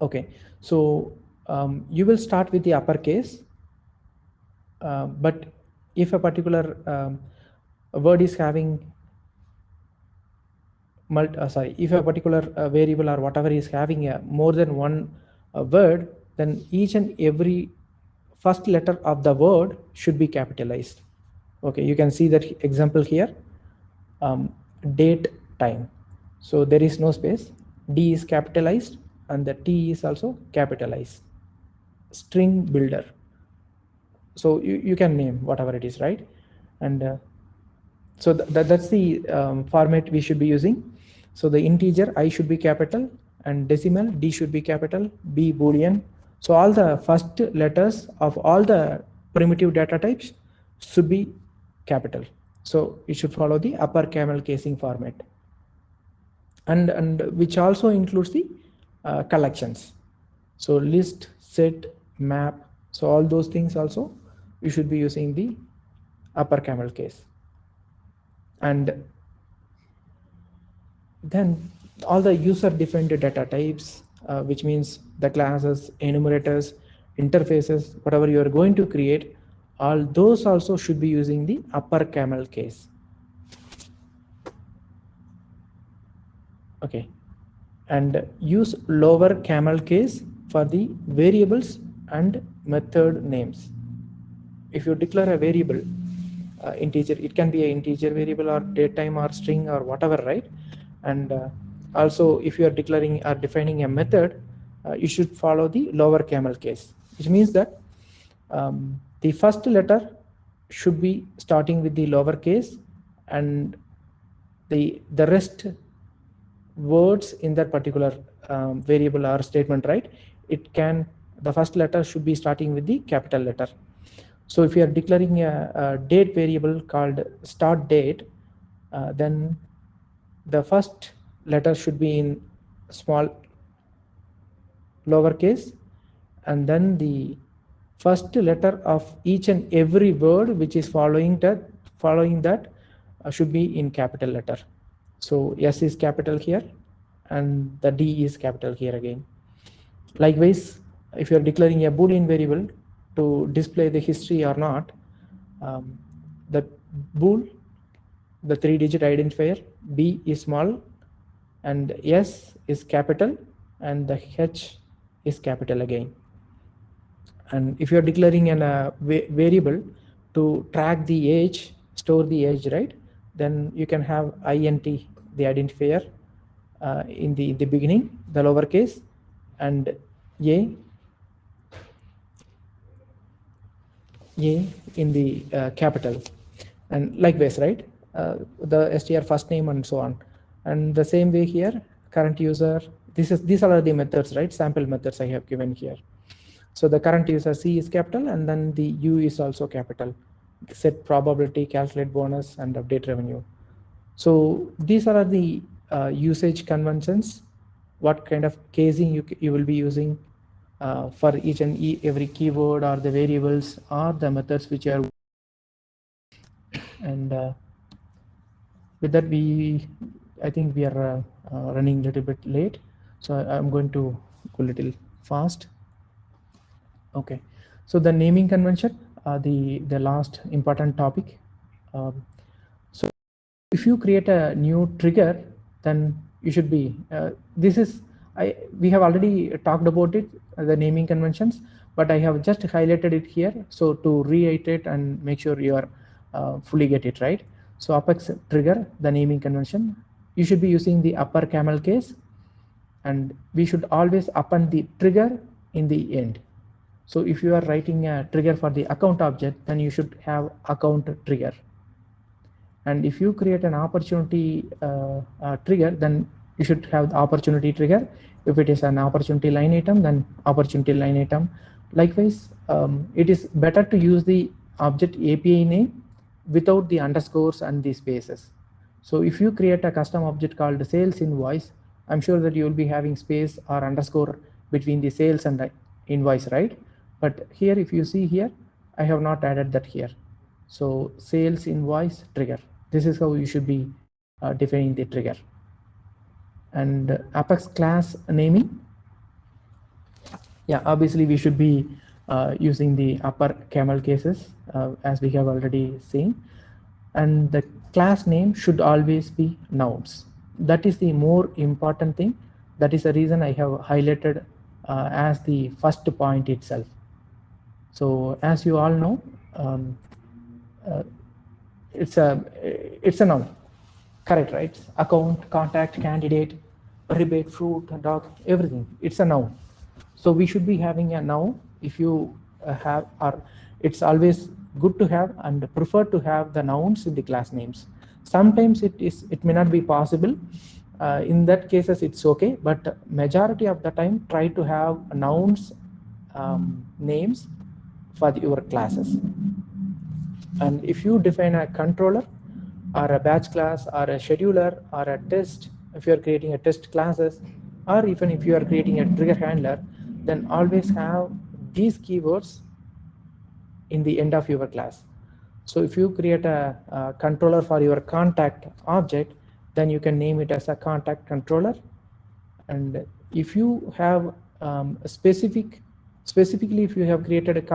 Speaker 2: Okay, so you will start with the uppercase, but if a particular word is having if a particular variable or whatever is having more than one word, then each and every first letter of the word should be capitalized. Okay, you can see that example here. Date, time. So there is no space. D is capitalized and the T is also capitalized. String builder. So you can name whatever it is, right? And so that's the format we should be using. So the integer I should be capital, and decimal D should be capital, B Boolean. So all the first letters of all the primitive data types should be capital. So it should follow the upper camel casing format, and which also includes the collections. So list, set, map. So all those things also you should be using the upper camel case. And then all the user defined data types, which means the classes, enumerators, interfaces, whatever you are going to create, all those also should be using the upper camel case. Okay, and use lower camel case for the variables and method names. If you declare a variable, integer, it can be an integer variable or datetime or string or whatever, right? And also if you are declaring or defining a method, you should follow the lower camel case, which means that the first letter should be starting with the lower case, and the rest words in that particular variable or statement, right? The first letter should be starting with the capital letter. So if you are declaring a date variable called start date, then the first letter should be in small lowercase, and then the first letter of each and every word which is following that should be in capital letter. So S is capital here, and the D is capital here again. Likewise, if you are declaring a Boolean variable to display the history or not, the bool, the 3-digit identifier, B is small, and S is capital, and the H is capital again. And if you are declaring a variable to track the age, store the age, right, then you can have int, the identifier, in the beginning, the lowercase, and a in the capital, and likewise, right, the str first name and so on. And the same way here, current user, these are the methods, right, sample methods I have given here. So the current user C is capital, and then the U is also capital. Set probability, calculate bonus, and update revenue. So these are the usage conventions, what kind of casing you will be using for each and every keyword or the variables or the methods which are. And with that, I think we are running a little bit late, so I'm going to go a little fast. Okay, so the naming convention, the last important topic. So if you create a new trigger, then you should be we have already talked about it, the naming conventions, but I have just highlighted it here, so to reiterate and make sure you are fully get it right. So Apex trigger, the naming convention, you should be using the upper camel case, and we should always append the trigger in the end. So if you are writing a trigger for the account object, then you should have account trigger. And if you create an opportunity trigger, then you should have the opportunity trigger. If it is an opportunity line item, then opportunity line item. Likewise, it is better to use the object API name without the underscores and the spaces. So if you create a custom object called sales invoice, I'm sure that you will be having space or underscore between the sales and the invoice, right? But here, if you see here, I have not added that here. So sales invoice trigger. This is how you should be defining the trigger. And Apex class naming. Yeah, obviously we should be using the upper camel cases as we have already seen. And the class name should always be nouns. That is the more important thing. That is the reason I have highlighted as the first point itself. So as you all know, it's a noun, correct, right? Account, contact, candidate, rebate, fruit, dog, everything, it's a noun. So we should be having a noun. If you have, or it's always good to have and prefer to have the nouns in the class names. Sometimes it may not be possible. In that cases it's okay, but majority of the time try to have nouns names for your classes. And if you define a controller or a batch class or a scheduler or a test, if you are creating a test classes, or even if you are creating a trigger handler, then always have these keywords in the end of your class. So if you create a controller for your contact object, then you can name it as a contact controller. And if you have specifically if you have created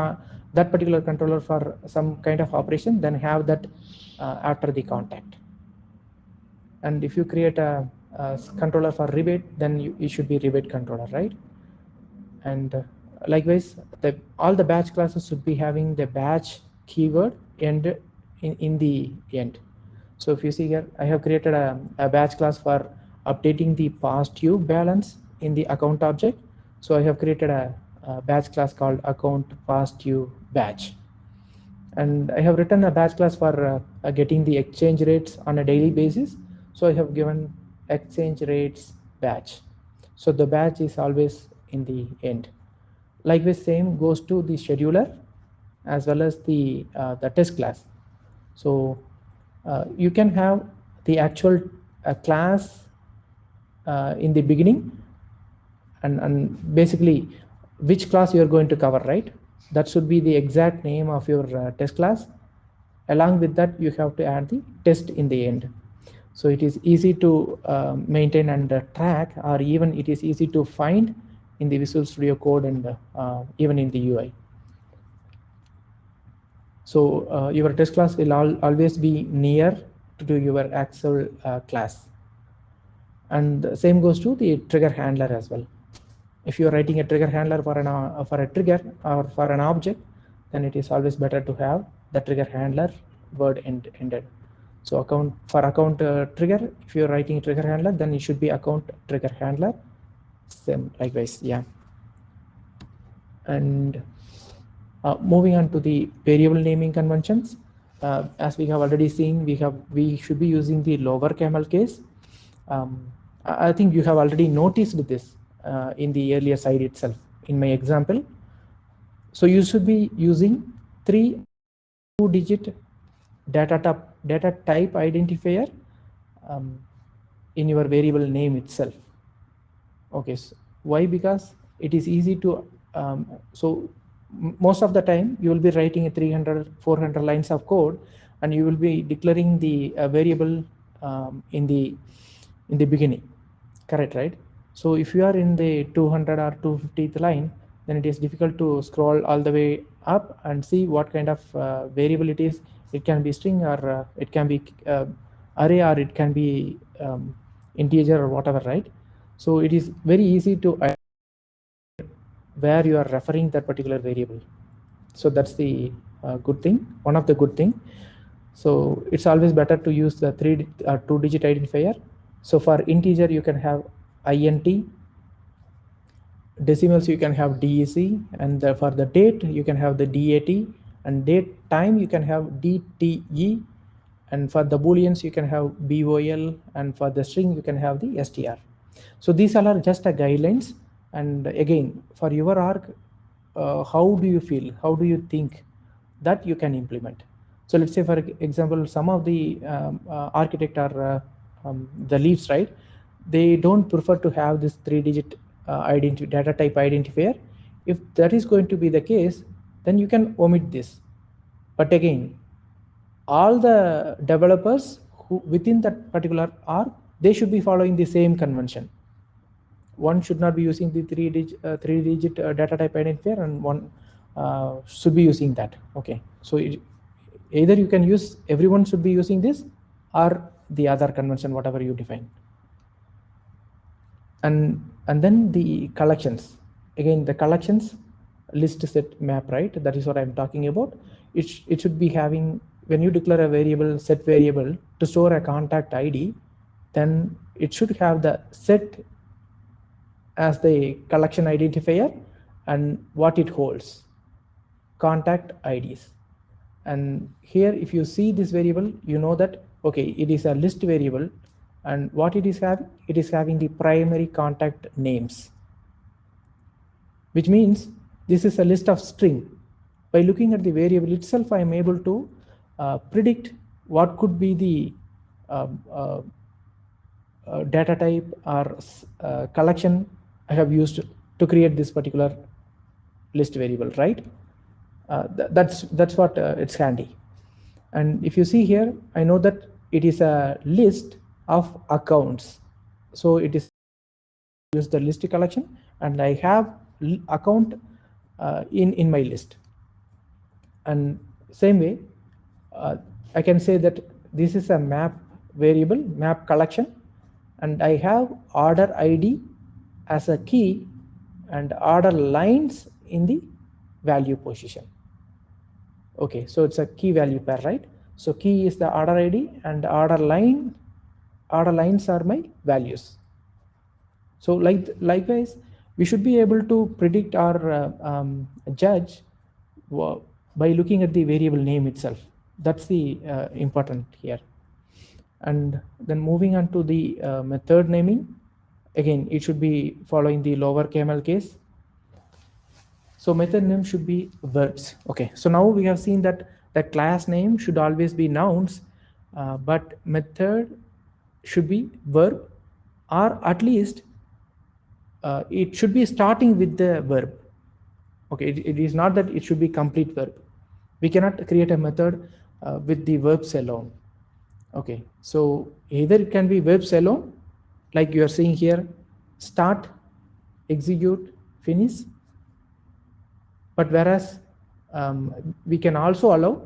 Speaker 2: that particular controller for some kind of operation, then have that after the contact. And if you create a controller for rebate, then you should be rebate controller, right? And likewise, all the batch classes should be having the batch keyword end in the end. So if you see here, I have created a batch class for updating the past due balance in the account object. So I have created a batch class called account past due batch. And I have written a batch class for getting the exchange rates on a daily basis. So I have given exchange rates batch. So the batch is always in the end. Likewise, same goes to the scheduler as well as the test class. So you can have the actual class in the beginning, and basically which class you are going to cover, right? That should be the exact name of your test class. Along with that, you have to add the test in the end. So it is easy to maintain and track, or even it is easy to find in the Visual Studio Code and even in the UI. So your test class will always be near to your actual class. And the same goes to the trigger handler as well. If you are writing a trigger handler for a trigger or for an object, then it is always better to have the trigger handler word ended. So for account trigger, if you're writing trigger handler, then it should be account trigger handler. Same likewise, yeah. And moving on to the variable naming conventions, as we have already seen, we should be using the lower camel case. I think you have already noticed this in the earlier slide itself. In my example, so you should be using 2-digit data type identifier in your variable name itself. Okay, so why? Because it is easy to so most of the time you will be writing a 300-400 lines of code, and you will be declaring the variable in the beginning, correct, right? So if you are in the 200 or 250th line, then it is difficult to scroll all the way up and see what kind of variable it is. It can be string, or it can be array, or it can be integer or whatever, right? So it is very easy to where you are referring that particular variable. So that's the good thing, one of the good thing. So it's always better to use the 2-digit identifier. So for integer, you can have int, decimals you can have DEC, and for the date you can have the DAT, and date time you can have DTE, and for the booleans you can have BOL, and for the string you can have the STR. So these all are just a guidelines, and again, for your org, how do you feel, how do you think that you can implement? So let's say, for example, some of the architect or the leads, right, they don't prefer to have this 3-digit data type identifier. If that is going to be the case, then you can omit this. But again, all the developers who within that particular org, they should be following the same convention. One should not be using the 3-digit data type identifier, and one should be using that. Okay, so either you can use, everyone should be using this, or the other convention, whatever you define. And then the collections, again, the collections list set map, right? That is what I'm talking about. It should be having, when you declare a variable, set variable to store a contact ID, then it should have the set as the collection identifier and what it holds, contact IDs. And here, if you see this variable, you know that, okay, it is a list variable, and what it is having, it is having the primary contact names, which means this is a list of string. By looking at the variable itself, I am able to predict what could be the data type or collection I have used to create this particular list variable, right? That's what it's handy. And if you see here, I know that it is a list of accounts. So it is use the list collection, and I have account in my list. And same way, I can say that this is a map variable, map collection, and I have order ID as a key and order lines in the value position. Okay, so it's a key value pair, right? So key is the order ID, and order lines are my values. So likewise, we should be able to predict or judge by looking at the variable name itself. That's the important here. And then moving on to the method naming, again, it should be following the lower camel case. So method name should be verbs. Okay, so now we have seen that the class name should always be nouns, but method should be verb, or at least it should be starting with the verb. Okay, it is not that it should be complete verb. We cannot create a method with the verbs alone. Okay, so either it can be verbs alone, like you are seeing here, start, execute, finish. But whereas we can also allow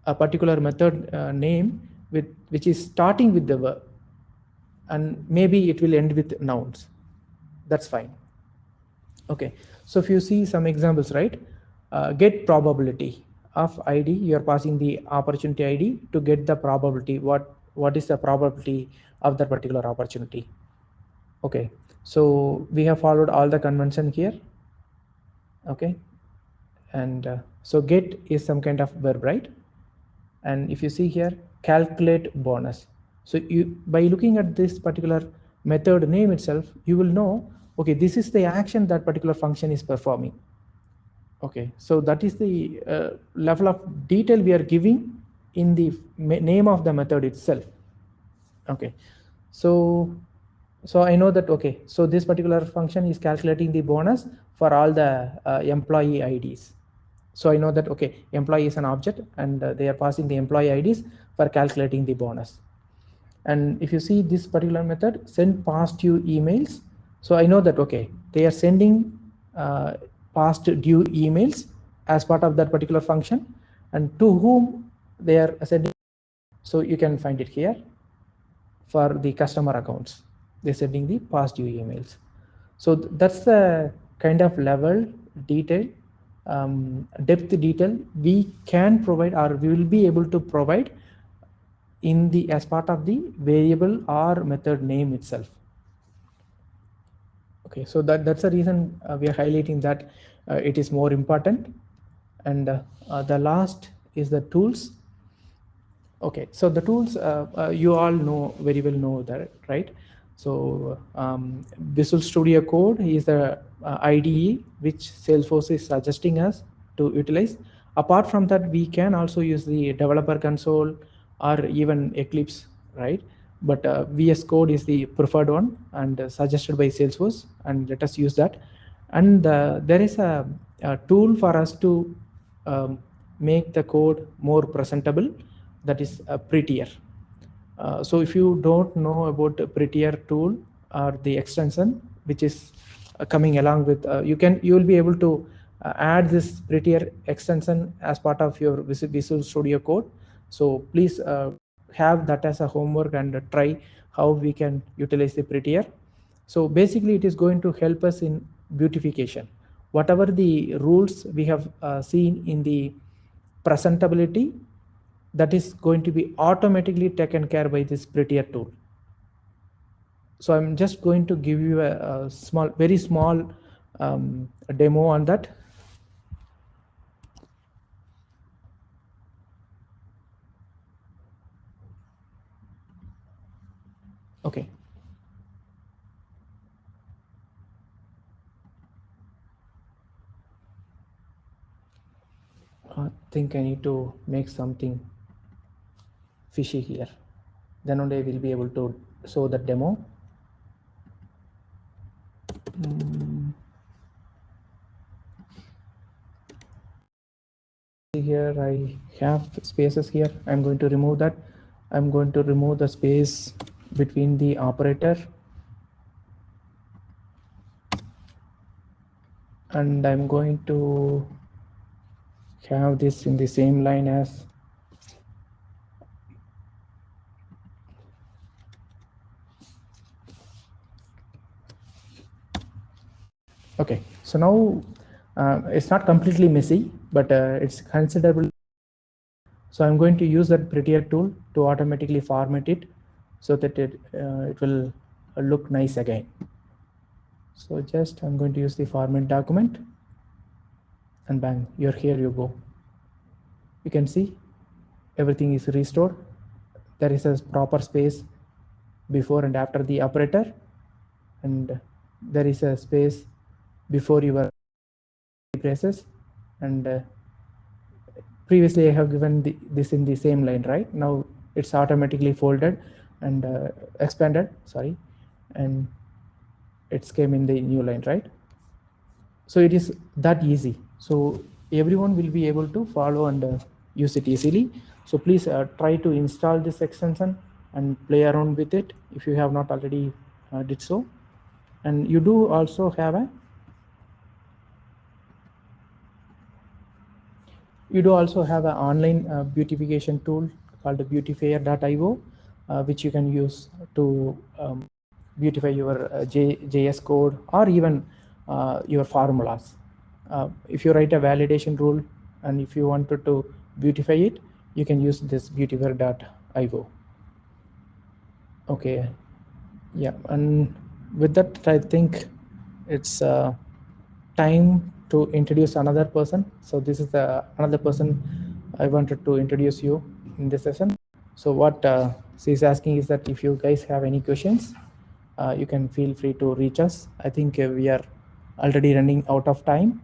Speaker 2: a particular method name which is starting with the verb, and maybe it will end with nouns. That's fine. Okay, so if you see some examples, right? Get probability of ID, you're passing the opportunity ID to get the probability. What is the probability of that particular opportunity? Okay, so we have followed all the convention here. Okay, and so get is some kind of verb, right? And if you see here, calculate bonus. So you, by looking at this particular method name itself, you will know, okay, this is the action that particular function is performing. Okay, so that is the level of detail we are giving in the name of the method itself. Okay, so I know that, okay, so this particular function is calculating the bonus for all the employee IDs. So I know that, okay, employee is an object, and they are passing the employee IDs for calculating the bonus. And if you see this particular method, send past due emails. So I know that, okay, they are sending past due emails as part of that particular function, and to whom they are sending. So you can find it here for the customer accounts. They're sending the past due emails. So that's the kind of level, detail, depth detail we can provide, or we will be able to provide in the as part of the variable or method name itself. Okay, so that's the reason we are highlighting that it is more important. And the last is the tools. Okay, so the tools you all know very well, know that, right? So Visual Studio Code is the IDE which Salesforce is suggesting us to utilize. Apart from that, we can also use the developer console or even Eclipse, right? But VS Code is the preferred one and suggested by Salesforce, and let us use that. And there is a tool for us to make the code more presentable, that is Prettier. So if you don't know about Prettier tool or the extension which is coming along with, you will be able to add this Prettier extension as part of your Visual Studio Code. So please have that as a homework and try how we can utilize the Prettier. So basically it is going to help us in beautification. Whatever the rules we have seen in the presentability, that is going to be automatically taken care by this Prettier tool. So I'm just going to give you a small, very small demo on that. Okay. I think I need to make something fishy here. Then only I will be able to show the demo. Here I have spaces here. I'm going to remove that. I'm going to remove the space between the operator, and I'm going to have this in the same line as okay. So now it's not completely messy, but it's considerable. So I'm going to use that Prettier tool to automatically format it so that it will look nice again. So just I'm going to use the format document, and bang, here you go. You can see everything is restored. There is a proper space before and after the operator, and there is a space before your braces, and previously I have given this in the same line, right? Now it's automatically folded and expanded, sorry, and it's came in the new line, right? So it is that easy. So everyone will be able to follow and use it easily. So please try to install this extension and play around with it if you have not already did so. And you do also have a an online beautification tool called beautifier.io, which you can use to beautify your JS code or even your formulas. If you write a validation rule and if you wanted to beautify it, you can use this beautifier.io. Okay, yeah, and with that, I think it's time to introduce another person. So this is the another person I wanted to introduce you in this session. So what she's asking is that if you guys have any questions, you can feel free to reach us. I think we are already running out of time.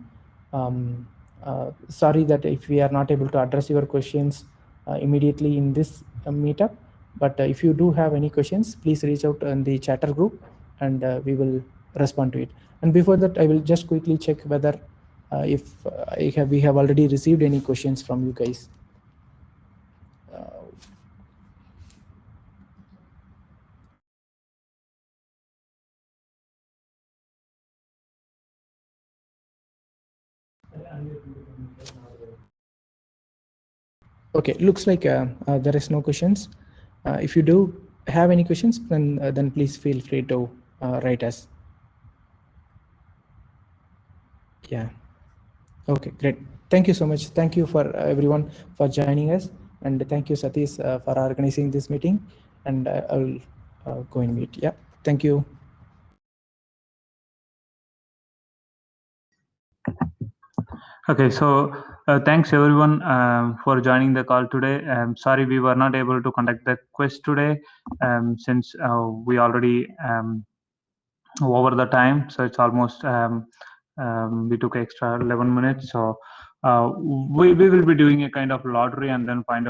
Speaker 2: Sorry that if we are not able to address your questions immediately in this meetup, but if you do have any questions, please reach out in the chatter group and we will respond to it. And before that, I will just quickly check whether if we have already received any questions from you guys. Okay, looks like there is no questions. If you do have any questions, then please feel free to write us. Yeah. Okay, great. Thank you so much. Thank you for everyone for joining us, and thank you, Satish, for organizing this meeting. And I'll go and meet. Yeah. Thank you.
Speaker 1: Okay, so thanks everyone for joining the call today. Sorry we were not able to conduct the quiz today since we already over the time, so it's almost we took extra 11 minutes. So we will be doing a kind of lottery and then find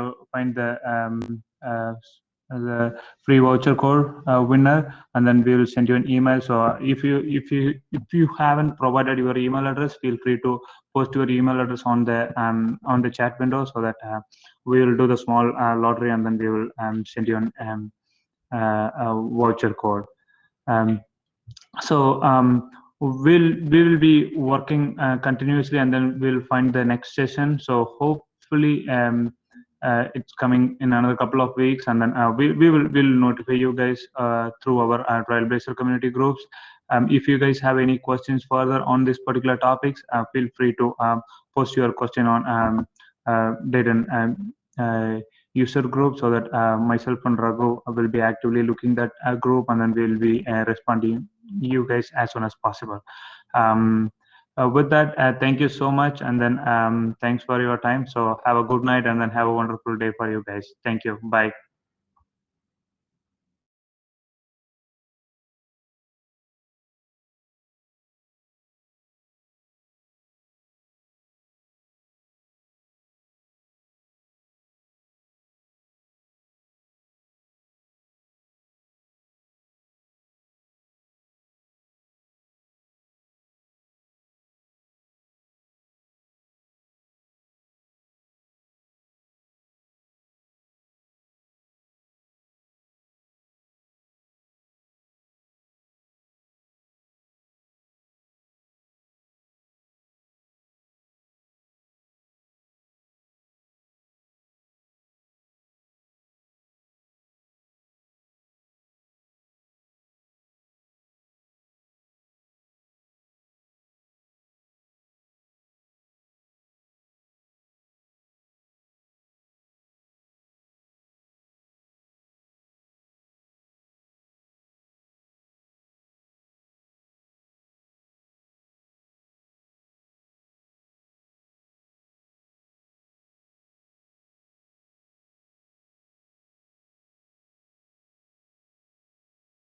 Speaker 1: the free voucher code winner, and then we will send you an email. So if you haven't provided your email address, feel free to post your email address on the chat window, so that we will do the small lottery and then we will send you a voucher code. So we will be working continuously, and then we'll find the next session. So hopefully it's coming in another couple of weeks, and then we'll notify you guys through our Trailblazer community groups. If you guys have any questions further on this particular topics, feel free to post your question on Dayton user group, so that myself and Raghu will be actively looking that group, and then we'll be responding you guys as soon as possible. With that, thank you so much, and then thanks for your time. So have a good night, and then have a wonderful day for you guys. Thank you. Bye.